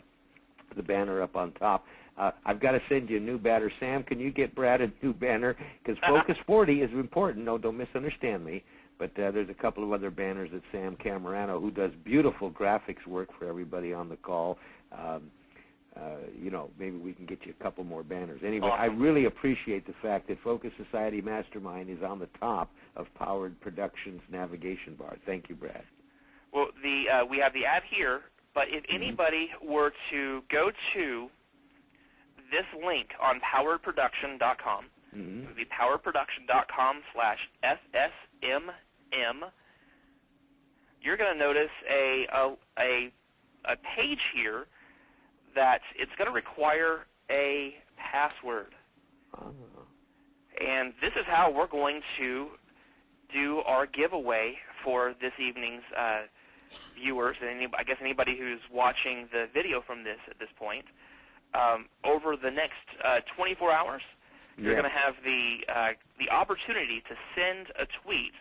banner up on top. I've got to send you a new banner. Sam, can you get Brad a new banner? Because Focus 40 is important. No, don't misunderstand me. But there's a couple of other banners that Sam Camerano, who does beautiful graphics work for everybody on the call. You know, maybe we can get you a couple more banners. Anyway, Awesome. I really appreciate the fact that Focus Society Mastermind is on the top of Powered Productions navigation bar. Thank you, Brad. Well, we have the ad here, but if anybody were to go to this link on poweredproduction.com, it would be poweredproduction.com/FSMM, you're going to notice a page here that it's going to require a password. And this is how we're going to do our giveaway for this evening's viewers, and I guess anybody who's watching the video from this at this point. Over the next 24 hours, you're going to have the opportunity to send a tweet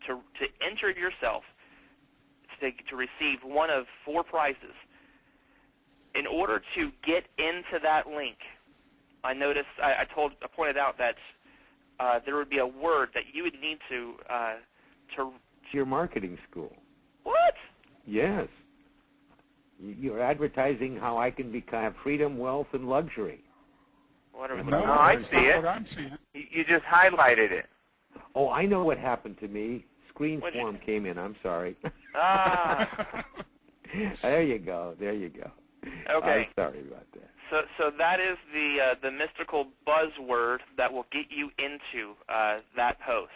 to enter yourself to receive one of 4 prizes. In order to get into that link, I noticed I pointed out that there would be a word that you would need to Your marketing school. What? Yes. You're advertising how I can have freedom, wealth, and luxury. What are we No, I that's see not it. what I'm seeing. You just highlighted it. Oh, I know what happened to me. Screen What'd you form came in. I'm sorry. Ah, There you go. There you go. okay. I'm sorry about that. So that is the mystical buzzword that will get you into that post.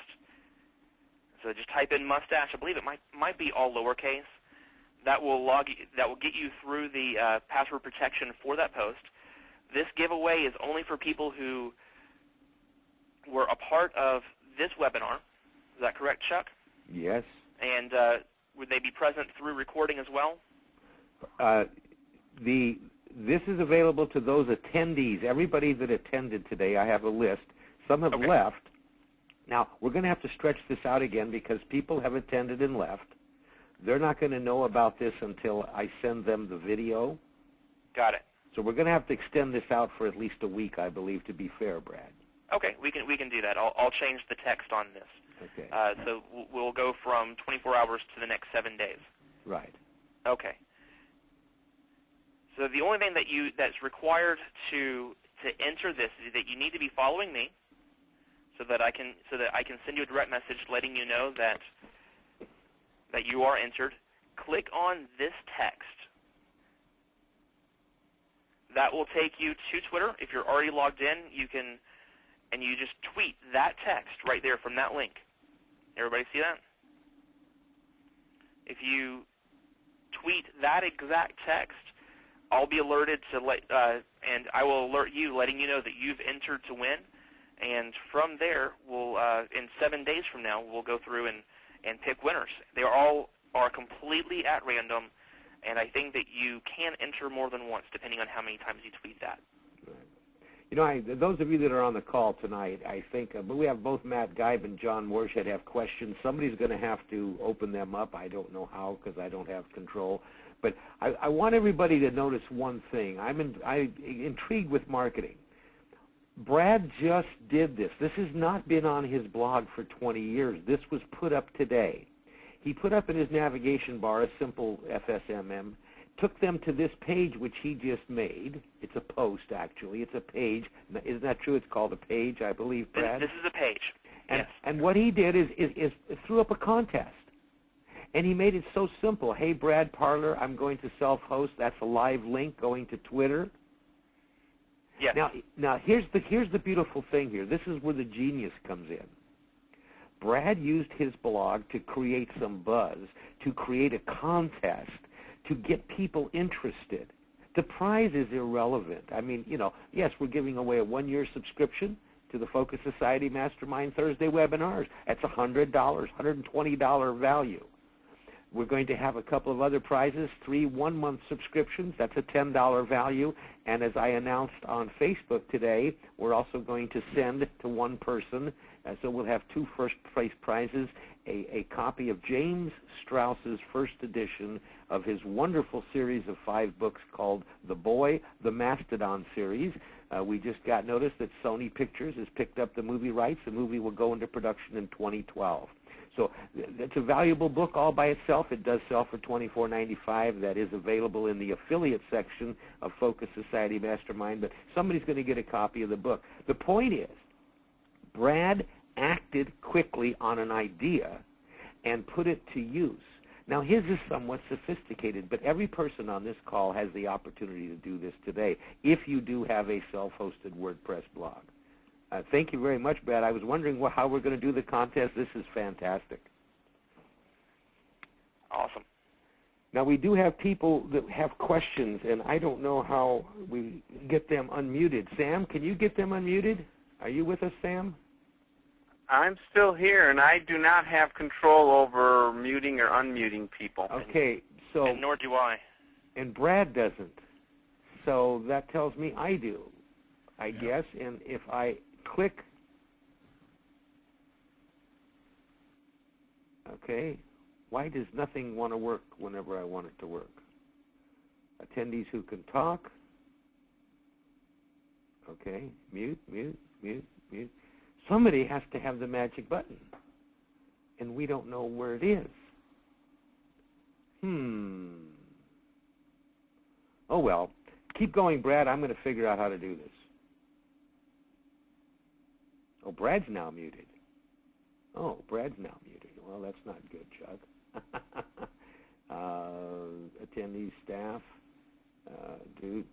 So just type in mustache. I believe it might be all lowercase. That will get you through the password protection for that post. This giveaway is only for people who were a part of this webinar. Is that correct, Chuck? Yes. And would they be present through recording as well? This is available to those attendees. Everybody that attended today, I have a list. Some have left. Now, we're going to have to stretch this out again because people have attended and left. They're not going to know about this until I send them the video. Got it. So we're going to have to extend this out for at least a week, I believe, to be fair, Brad. Okay, we can do that. I'll change the text on this. Okay. So we'll go from 24 hours to the next 7 days. Right. Okay. So the only thing that's required to enter this is that you need to be following me, so that I can send you a direct message letting you know that you are entered. Click on this text. That will take you to Twitter. If you're already logged in, you just tweet that text right there from that link. Everybody see that? If you tweet that exact text, I'll be alerted and I will alert you, letting you know that you've entered to win. And from there, we'll in 7 days from now, we'll go through and pick winners. They all are completely at random, and I think that you can enter more than once, depending on how many times you tweet that. You know, those of you that are on the call tonight, I think, but we have both Matt Geib and John Morshead have questions. Somebody's going to have to open them up. I don't know how because I don't have control. But I want everybody to notice one thing. I'm intrigued with marketing. Brad just did this. This has not been on his blog for 20 years. This was put up today. He put up in his navigation bar a simple FSMM, took them to this page which he just made. It's a post, actually. It's a page. Isn't that true? It's called a page, I believe, Brad? This is a page. Yes. And what he did is threw up a contest. And he made it so simple. Hey, Brad Parler, I'm going to self-host. That's a live link going to Twitter. Yes. Now here's the beautiful thing here. This is where the genius comes in. Brad used his blog to create some buzz, to create a contest, to get people interested. The prize is irrelevant. I mean, you know, yes, we're giving away a 1-year subscription to the Focus Society Mastermind Thursday webinars. That's $100, $120 value. We're going to have a couple of other prizes, 3 one-month subscriptions. That's a $10 value. And as I announced on Facebook today, we're also going to send to one person. So we'll have 2 first-place prizes, a copy of James Strauss's first edition of his wonderful series of 5 books called The Boy, the Mastodon series. We just got notice that Sony Pictures has picked up the movie rights. The movie will go into production in 2012. So it's a valuable book all by itself. It does sell for $24.95. That is available in the affiliate section of Focus Society Mastermind, but somebody's going to get a copy of the book. The point is, Brad acted quickly on an idea and put it to use. Now, his is somewhat sophisticated, but every person on this call has the opportunity to do this today if you do have a self-hosted WordPress blog. Thank you very much, Brad. I was wondering how we're going to do the contest. This is fantastic. Awesome. Now, we do have people that have questions, and I don't know how we get them unmuted. Sam, can you get them unmuted? Are you with us, Sam? I'm still here, and I do not have control over muting or unmuting people. Okay, so... And nor do I. And Brad doesn't. So that tells me I do, I guess. And if I click... Okay, why does nothing want to work whenever I want it to work? Attendees who can talk. Okay, mute, mute, mute, mute. Somebody has to have the magic button, and we don't know where it is. Oh, well. Keep going, Brad. I'm going to figure out how to do this. Oh, Brad's now muted. Oh, Brad's now muted. Well, that's not good, Chuck. Attendees, staff. Dude.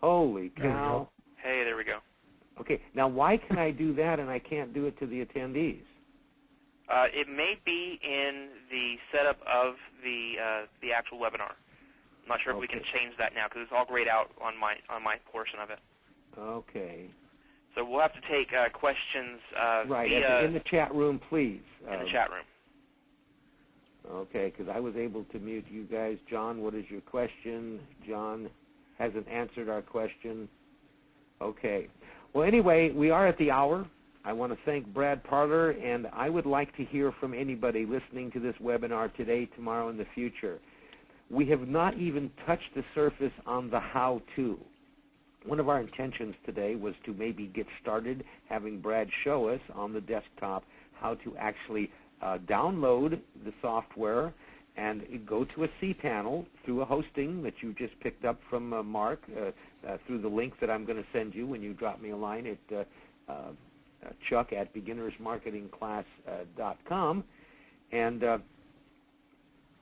Holy cow. Hey, there we go. Okay, now why can I do that and I can't do it to the attendees? It may be in the setup of the actual webinar. I'm not sure if we can change that now because it's all grayed out on my portion of it. Okay. So we'll have to take questions right, via in the chat room, please. In the chat room. Okay, because I was able to mute you guys. John, what is your question? John hasn't answered our question. Okay. Well, anyway, we are at the hour. I want to thank Brad Parler, and I would like to hear from anybody listening to this webinar today, tomorrow, in the future. We have not even touched the surface on the how-to. One of our intentions today was to maybe get started having Brad show us on the desktop how to actually download the software and go to a cPanel through a hosting that you just picked up from Mark through the link that I'm going to send you when you drop me a line at Chuck at beginnersmarketingclass.com. And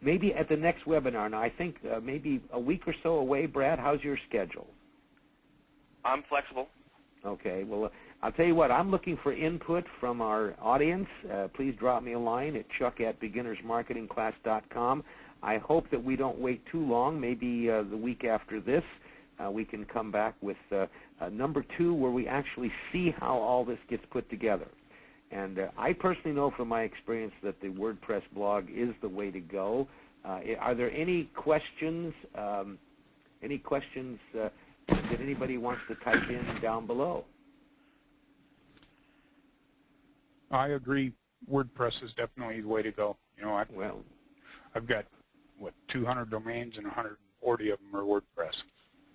maybe at the next webinar, now I think maybe a week or so away, Brad, how's your schedule? I'm flexible. Okay, well, I'll tell you what, I'm looking for input from our audience. Please drop me a line at Chuck at beginnersmarketingclass.com. I hope that we don't wait too long. Maybe the week after this, we can come back with number 2 where we actually see how all this gets put together. And I personally know from my experience that the WordPress blog is the way to go. Are there any questions? That anybody wants to type in down below? I agree. WordPress is definitely the way to go. You know, I've got, 200 domains and 140 of them are WordPress.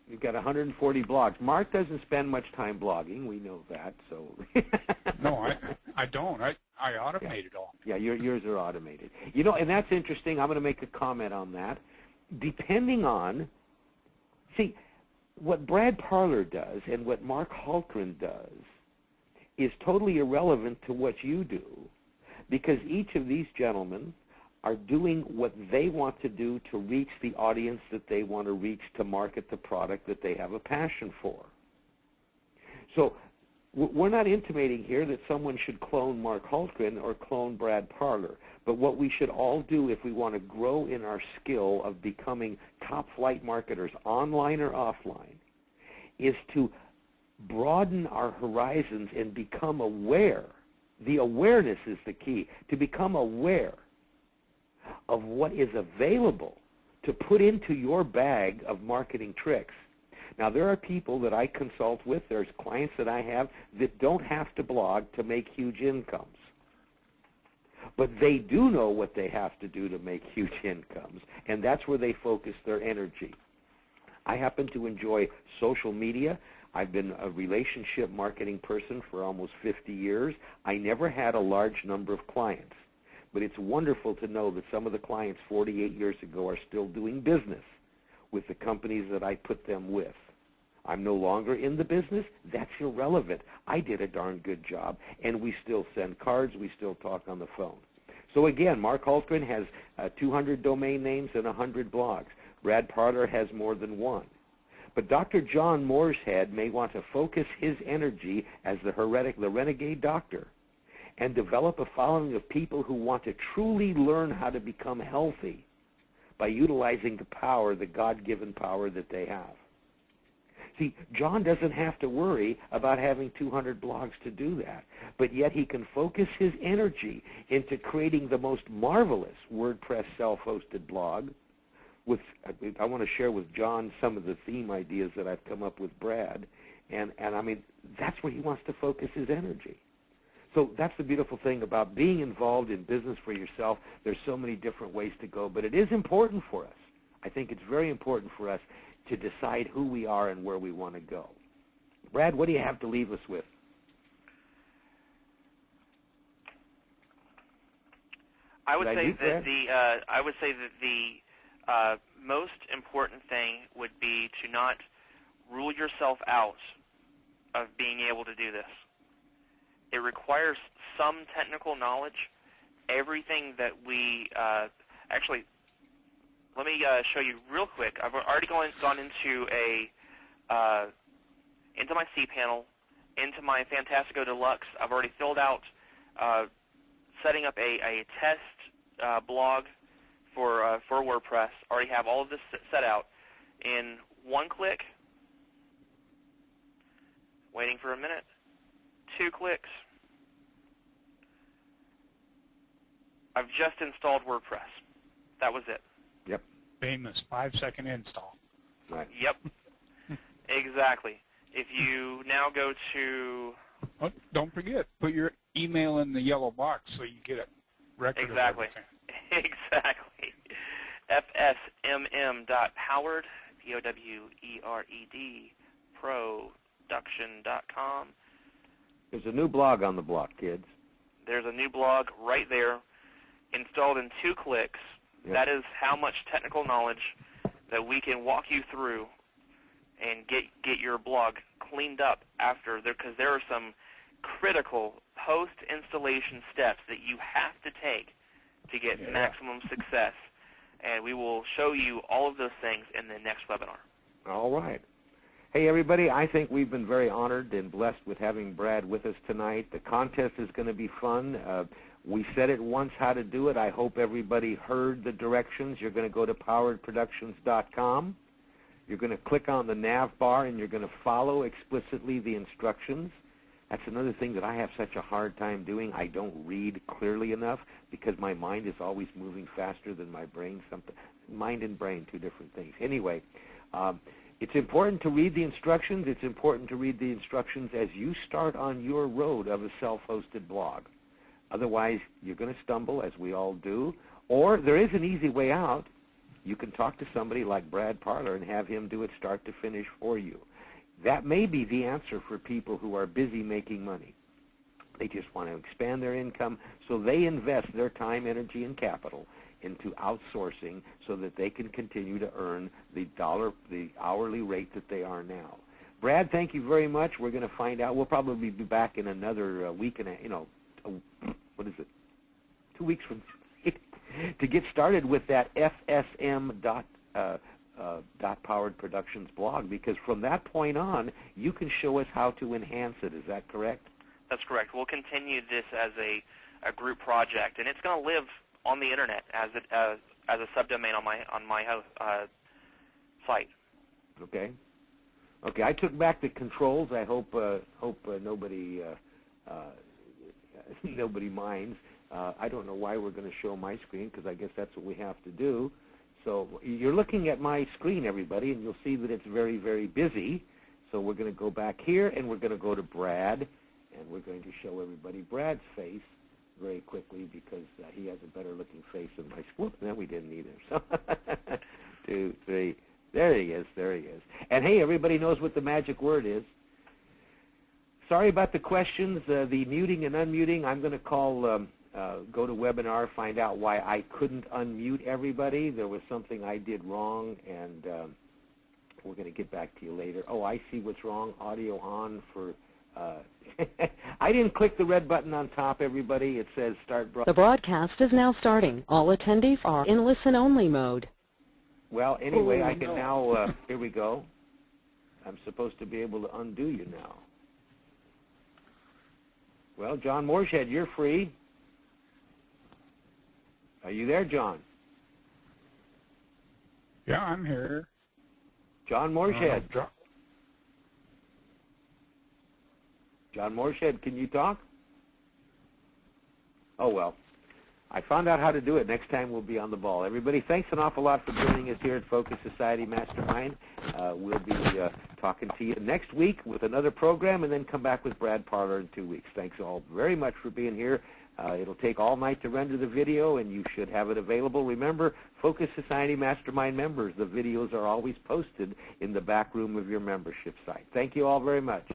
You've got 140 blogs. Mark doesn't spend much time blogging. We know that. So. No, I don't. I automate it all. Yeah, yours are automated. You know, and that's interesting. I'm going to make a comment on that. Depending on, see, what Brad Parler does and what Mark Haltgren does is totally irrelevant to what you do, because each of these gentlemen are doing what they want to do to reach the audience that they want to reach to market the product that they have a passion for. So we're not intimating here that someone should clone Mark Haltgren or clone Brad Parler, but what we should all do if we want to grow in our skill of becoming top-flight marketers, online or offline, is to broaden our horizons and become aware. The awareness is the key, to become aware of what is available to put into your bag of marketing tricks. Now, there are people that I consult with, there's clients that I have that don't have to blog to make huge incomes. But they do know what they have to do to make huge incomes, and that's where they focus their energy. I happen to enjoy social media. I've been a relationship marketing person for almost 50 years. I never had a large number of clients, but it's wonderful to know that some of the clients 48 years ago are still doing business with the companies that I put them with. I'm no longer in the business. That's irrelevant. I did a darn good job, and we still send cards. We still talk on the phone. So again, Mark Hultgren has 200 domain names and 100 blogs. Brad Parler has more than one. But Dr. John Morshead may want to focus his energy as the renegade doctor and develop a following of people who want to truly learn how to become healthy by utilizing the power, the God-given power that they have. See, John doesn't have to worry about having 200 blogs to do that, but yet he can focus his energy into creating the most marvelous WordPress self-hosted blog. I want to share with John some of the theme ideas that I've come up with Brad, and I mean, that's where he wants to focus his energy. So that's the beautiful thing about being involved in business for yourself. There's so many different ways to go, but it is important for us. I think it's very important for us to decide who we are and where we want to go. Brad, what do you have to leave us with? I would say that the most important thing would be to not rule yourself out of being able to do this. It requires some technical knowledge. Everything that we actually, let me show you real quick. I've already gone into into my cPanel, into my Fantastico Deluxe. I've already filled out setting up a test blog for WordPress. Already have all of this set out in one click. Waiting for a minute. 2 clicks. I've just installed WordPress. That was it. Yep. Famous 5-second install. Right. Yep. Exactly. If you now go to... Oh, don't forget, put your email in the yellow box so you get a record exactly. of everything. Exactly. fsmm.howard, P-O-W-E-R-E-D, production.com. There's a new blog on the block, kids. There's a new blog right there, installed in 2 clicks. Yep. That is how much technical knowledge that we can walk you through and get your blog cleaned up after, because there are some critical post-installation steps that you have to take to get maximum success. And we will show you all of those things in the next webinar. All right. Hey, everybody, I think we've been very honored and blessed with having Brad with us tonight. The contest is going to be fun. We said it once how to do it. I hope everybody heard the directions. You're going to go to poweredproductions.com. You're going to click on the nav bar, and you're going to follow explicitly the instructions. That's another thing that I have such a hard time doing. I don't read clearly enough because my mind is always moving faster than my brain. Mind and brain, 2 different things. Anyway, it's important to read the instructions. It's important to read the instructions as you start on your road of a self-hosted blog. Otherwise, you're going to stumble, as we all do. Or there is an easy way out. You can talk to somebody like Brad Parler and have him do it start to finish for you. That may be the answer for people who are busy making money. They just want to expand their income, so they invest their time, energy, and capital into outsourcing so that they can continue to earn the hourly rate that they are now. Brad, thank you very much. We're going to find out. We'll probably be back in another week and what is it? 2 weeks from to get started with that FSM.Powered Productions blog, because from that point on, you can show us how to enhance it. Is that correct? That's correct. We'll continue this as a group project, and it's going to live on the internet as a subdomain on my site. Okay. Okay. I took back the controls. I hope nobody minds. I don't know why we're going to show my screen, because I guess that's what we have to do. So you're looking at my screen, everybody, and you'll see that it's very, very busy. So we're going to go back here, and we're going to go to Brad, and we're going to show everybody Brad's face very quickly, because he has a better looking face than my screen. No, we didn't either. So 2, 3. There he is. There he is. And hey, everybody knows what the magic word is. Sorry about the questions, the muting and unmuting. I'm going to call, go to webinar, find out why I couldn't unmute everybody. There was something I did wrong, and we're going to get back to you later. Oh, I see what's wrong. Audio on for... I didn't click the red button on top, everybody. It says start broadcast. The broadcast is now starting. All attendees are in listen-only mode. Well, anyway, I can now, here we go. I'm supposed to be able to undo you now. Well, John Morshead, you're free. Are you there, John? Yeah, I'm here. John Morshead. John Morshead, can you talk? Oh, well. I found out how to do it. Next time we'll be on the ball. Everybody, thanks an awful lot for joining us here at Focus Society Mastermind. We'll be talking to you next week with another program, and then come back with Brad Parler in 2 weeks. Thanks all very much for being here. It'll take all night to render the video, and you should have it available. Remember, Focus Society Mastermind members, the videos are always posted in the back room of your membership site. Thank you all very much.